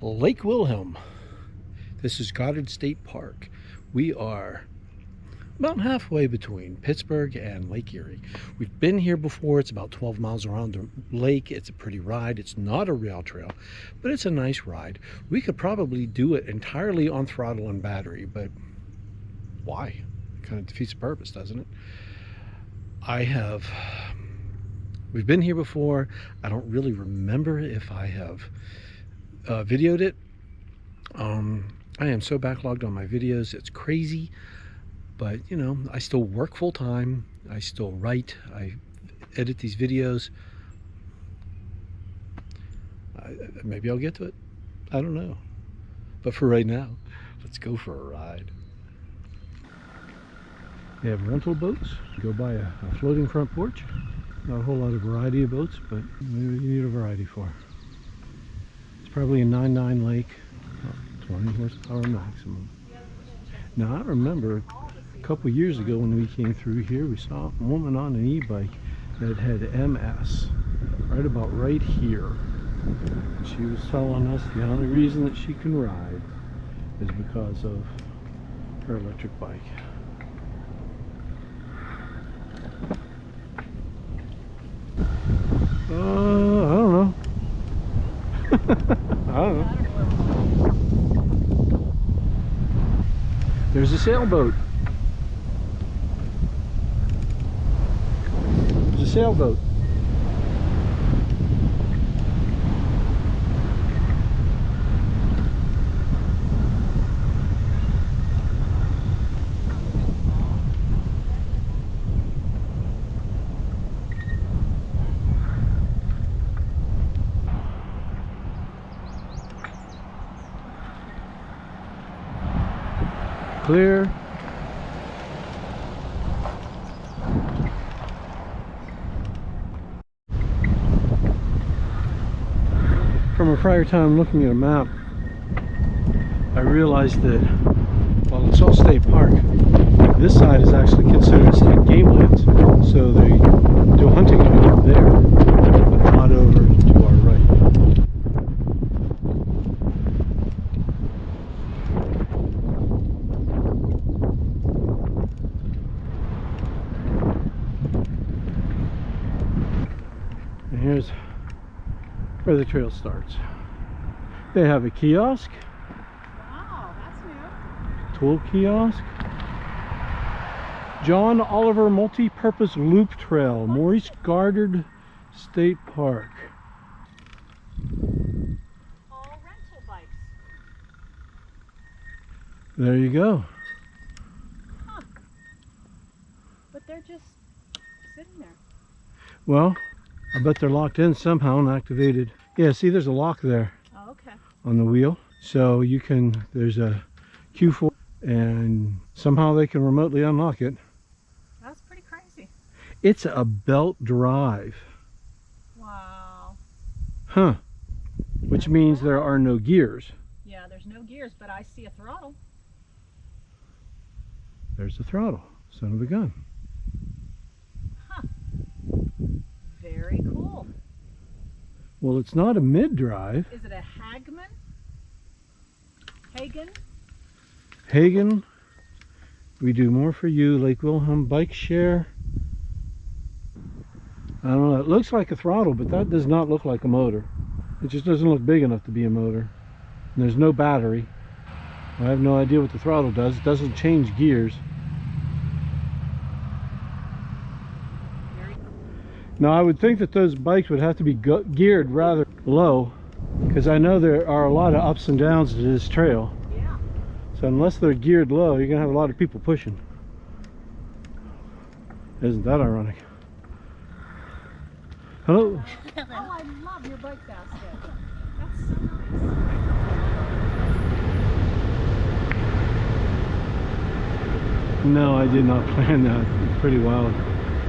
Lake Wilhelm. This is Goddard State Park. We are about halfway between Pittsburgh and Lake Erie. We've been here before. It's about 12 miles around the lake. It's a pretty ride. It's not a rail trail, but it's a nice ride. We could probably do it entirely on throttle and battery, but why? It kind of defeats the purpose, doesn't it? We've been here before. I don't really remember if I have videoed it. I am so backlogged on my videos, it's crazy. But you know, I still work full time. I still write. I edit these videos. Maybe I'll get to it. I don't know. But for right now, let's go for a ride. They have rental boats. You go by a floating front porch. Not a whole lot of variety of boats, but maybe you need a variety for. It's probably a 9.9 lake, 20 horsepower maximum. Now I remember a couple years ago when we came through here, we saw a woman on an e-bike that had MS right here. And she was telling us the only reason that she can ride is because of her electric bike. I don't know. I don't know. There's a sailboat. There's a sailboat. Clear. From a prior time looking at a map, I realized that while it's all state park, this side is actually considered state game lands. So they do hunting over there, but not over to our right. And here's where the trail starts. They have a kiosk. Wow, that's new. Tool kiosk. John Oliver Multi-Purpose Loop Trail, Maurice Goddard State Park. All rental bikes. There you go. Huh. But they're just sitting there. Well, I bet they're locked in somehow and activated. Yeah, see, there's a lock there. Oh, okay. On the wheel. So you can, there's a Q4 and somehow they can remotely unlock it. That's pretty crazy. It's a belt drive. Wow. Huh. Which means there are no gears. Yeah, there's no gears, but I see a throttle. There's the throttle. Son of a gun. Huh. Very cool. Well, it's not a mid-drive. Is it a Hagman? Hagen? Hagen. We do more for you. Lake Wilhelm bike share. I don't know. It looks like a throttle, but that does not look like a motor. It just doesn't look big enough to be a motor. And there's no battery. I have no idea what the throttle does. It doesn't change gears. Now I would think that those bikes would have to be geared rather low, because I know there are a lot of ups and downs to this trail. Yeah. So unless they're geared low, you're going to have a lot of people pushing. Isn't that ironic? Hello? Oh, I love your bike basket. That's so nice. No, I did not plan that. It's pretty wild.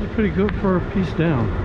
It's pretty good for a piece down.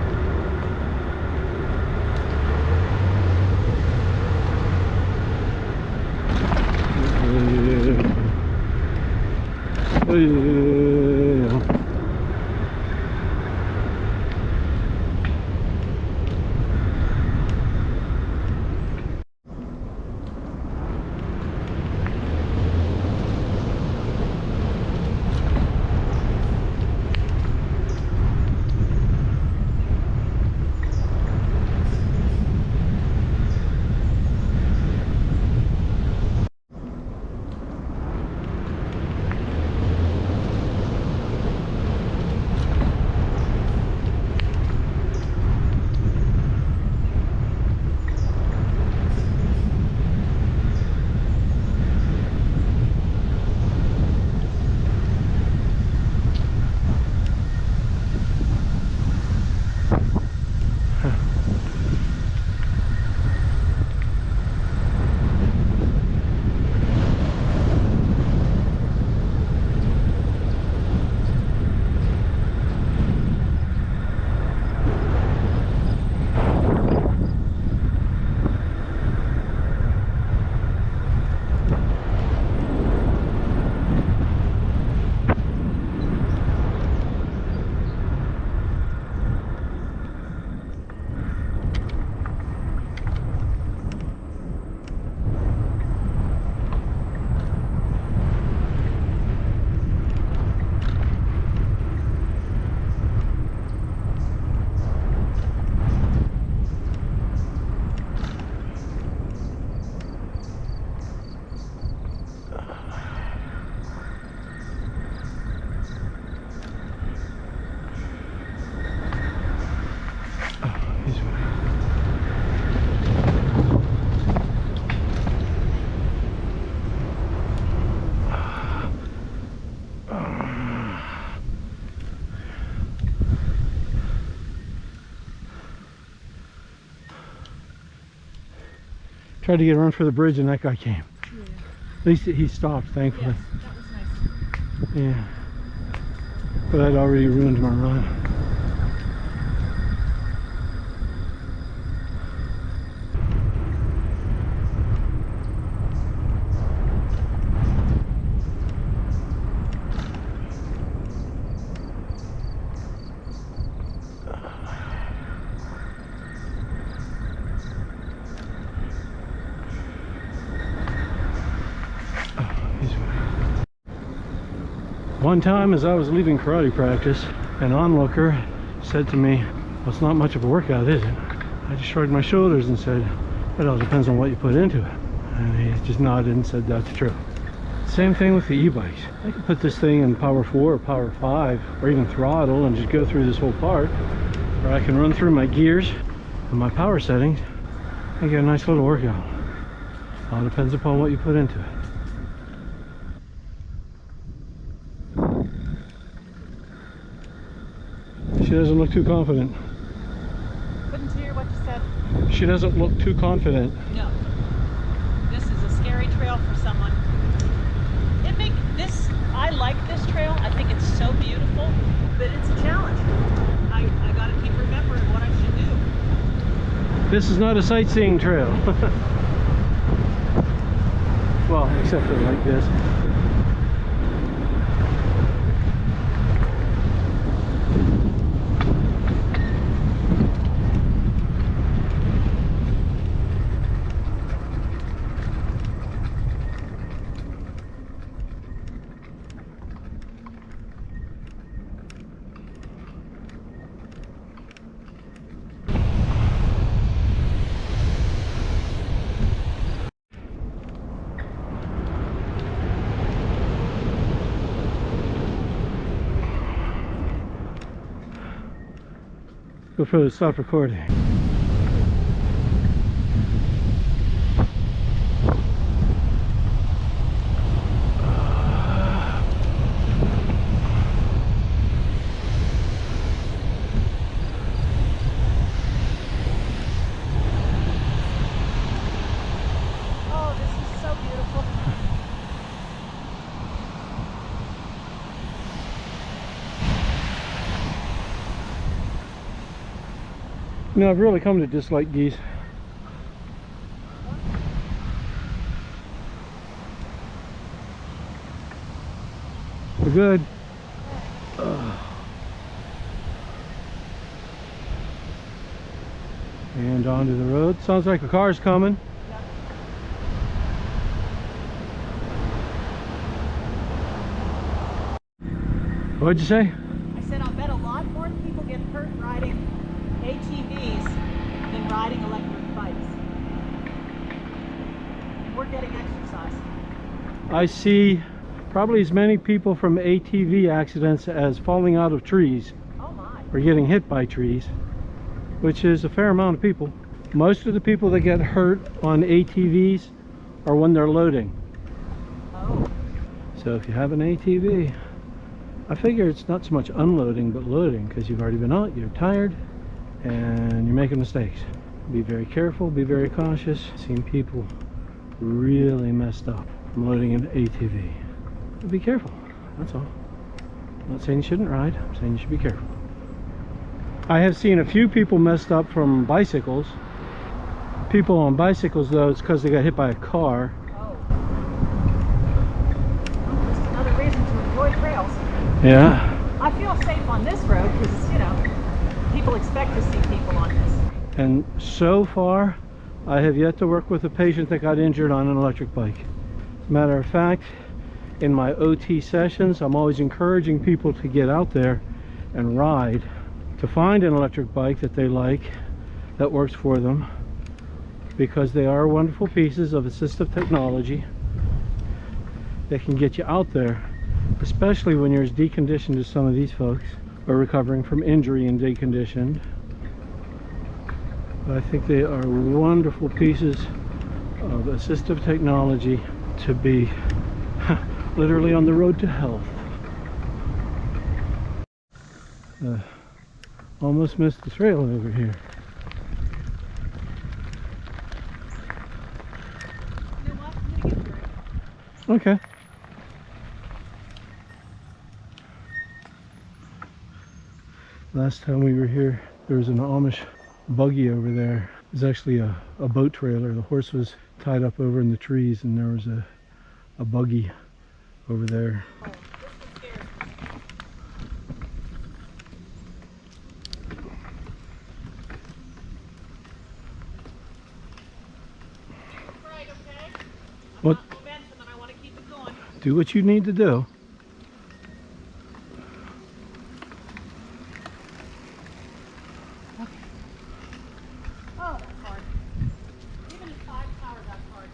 Tried to get a run for the bridge and that guy came. Yeah. At least he stopped, thankfully. Yes, that was nice. Yeah. But I'd already ruined my run. One time as I was leaving karate practice, an onlooker said to me, well, it's not much of a workout, is it? I just shrugged my shoulders and said, it all depends on what you put into it. And he just nodded and said, that's true. Same thing with the e-bikes. I could put this thing in power 4 or power 5 or even throttle and just go through this whole part, or I can run through my gears and my power settings and get a nice little workout. All depends upon what you put into it. She doesn't look too confident. Couldn't hear what you said. She doesn't look too confident. No. This is a scary trail for someone. I like this trail. I think it's so beautiful, but it's a challenge. I gotta keep remembering what I should do. This is not a sightseeing trail. Well, except for like this. Go for the stop recording. Oh, this is so beautiful. You know, I've really come to dislike geese. We're good. And onto the road. Sounds like a car's coming. Yeah. What'd you say? I said I'll bet a lot more people get hurt riding ATVs than riding electric bikes. And we're getting exercise. I see probably as many people from ATV accidents as falling out of trees Oh my. or getting hit by trees, which is a fair amount of people. Most of the people that get hurt on ATVs are when they're loading. Oh. So if you have an ATV, I figure it's not so much unloading but loading, because you've already been out, you're tired, and you're making mistakes. Be very careful, be very cautious. I've seen people really messed up from loading an ATV. But be careful, that's all. I'm not saying you shouldn't ride, I'm saying you should be careful. I have seen a few people messed up from bicycles. People on bicycles, though, it's because they got hit by a car. Oh. Well, just another reason to enjoy trails. Yeah. I feel safe on this road because, you know, people expect to see people on this. And so far, I have yet to work with a patient that got injured on an electric bike. As a matter of fact, in my OT sessions, I'm always encouraging people to get out there and ride, to find an electric bike that they like, that works for them, because they are wonderful pieces of assistive technology that can get you out there, especially when you're as deconditioned as some of these folks are recovering from injury and deconditioned. But I think they are wonderful pieces of assistive technology to be literally on the road to health. Almost missed the trail over here. Okay. Last time we were here, there was an Amish buggy over there. It was actually a boat trailer. The horse was tied up over in the trees, and there was a buggy over there. Oh, this one scares me. Right, okay? What? Got momentum and I want to keep it going. Do what you need to do. Okay. Oh, that's hard. Even at 5 power, that's hard.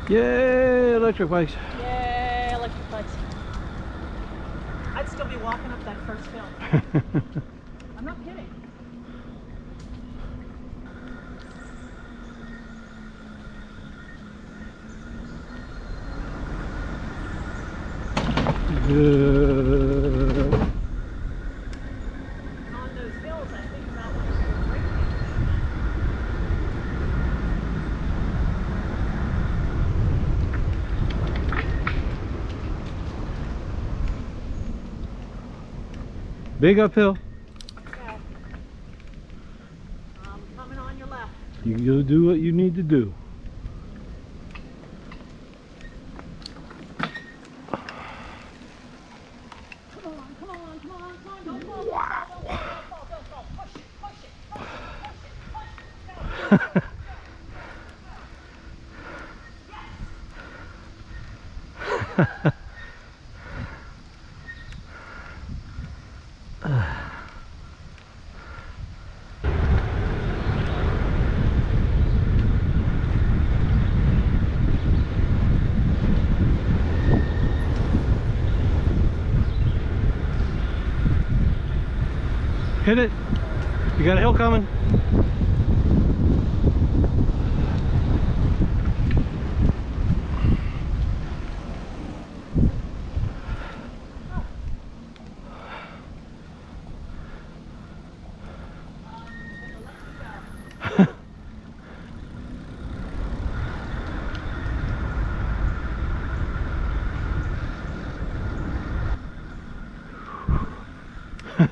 Yay, electric bikes. Yay, electric bikes. I'd still be walking up that first hill. I'm not kidding. Good. And on those hills, I think about when you're breaking. Big uphill. Okay. I'm coming on your left. You go do what you need to do. Come on, come on, come on, come on. Don't fall, don't fall, don't fall, don't fall. Push it, push it, push it, push it, push it. Go, go, go. Yes! Hit it. You got a hill coming.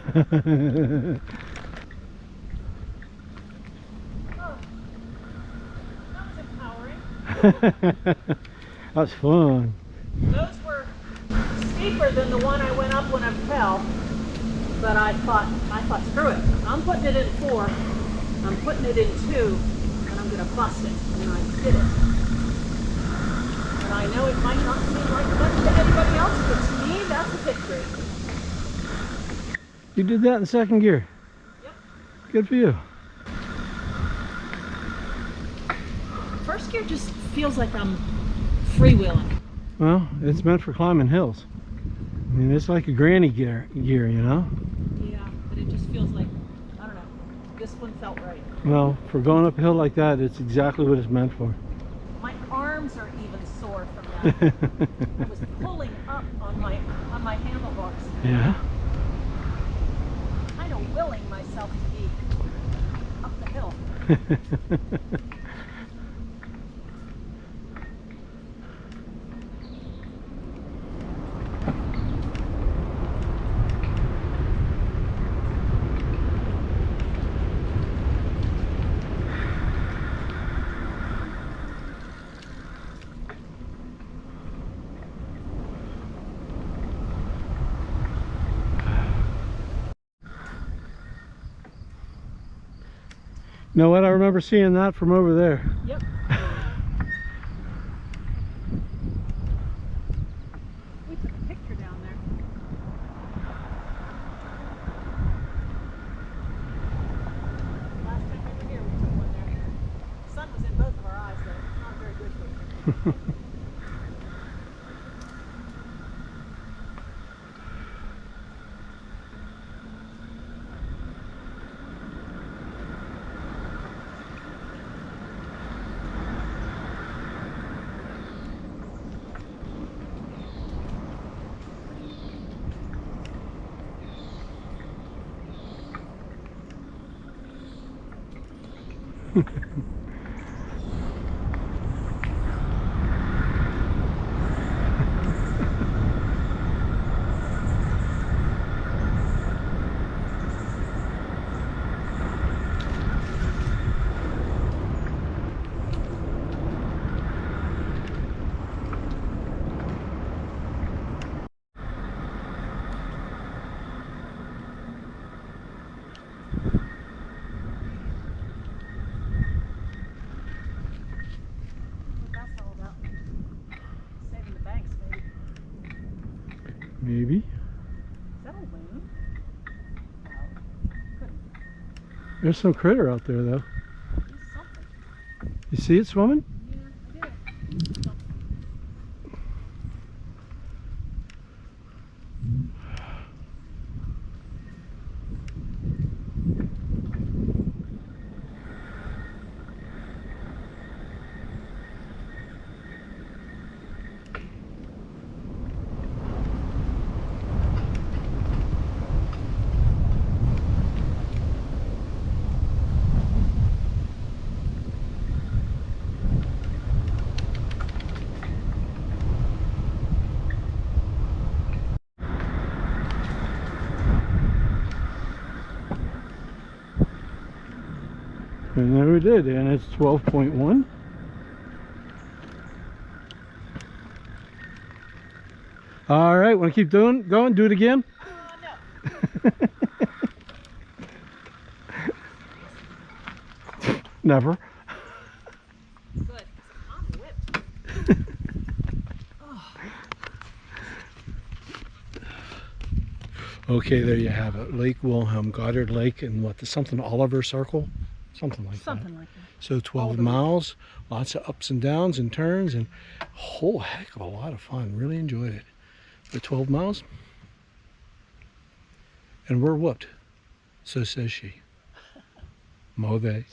Oh, that was empowering. That's fun. Those were steeper than the one I went up when I fell, but I thought, screw it. I'm putting it in 4, I'm putting it in 2, and I'm going to bust it. And I did it. And I know it might not seem like much to anybody else, but to me, that's a victory. You did that in second gear. Yep. Good for you. First gear just feels like I'm freewheeling. Well, it's meant for climbing hills. I mean, it's like a granny gear, you know? Yeah, but it just feels like, I don't know, this one felt right. Well, for going up a hill like that, it's exactly what it's meant for. My arms are even sore from that. I was pulling up on my handlebars. Yeah. Kind of willing myself to be up the hill. You know what? I remember seeing that from over there. Yep. We took a picture down there. Last time we were here, we took one there. The sun was in both of our eyes, though. Not a very good picture. What that's all about. Saving the banks, maybe. Maybe. Is that a loon? No. Couldn't. There's some critter out there though. He's something. You see it swimming? Yeah, I did. And there we did, and it's 12.1. All right, want to keep going? Do it again? No. Never. Good. I'm whipped. Okay, there you have it. Lake Wilhelm, Goddard Lake, and what, something Oliver Circle? Something like that. Something like that. So 12 Oliver. miles, lots of ups and downs and turns, and a whole heck of a lot of fun. Really enjoyed it. The 12 miles, and we're whooped. So says she. Mo they.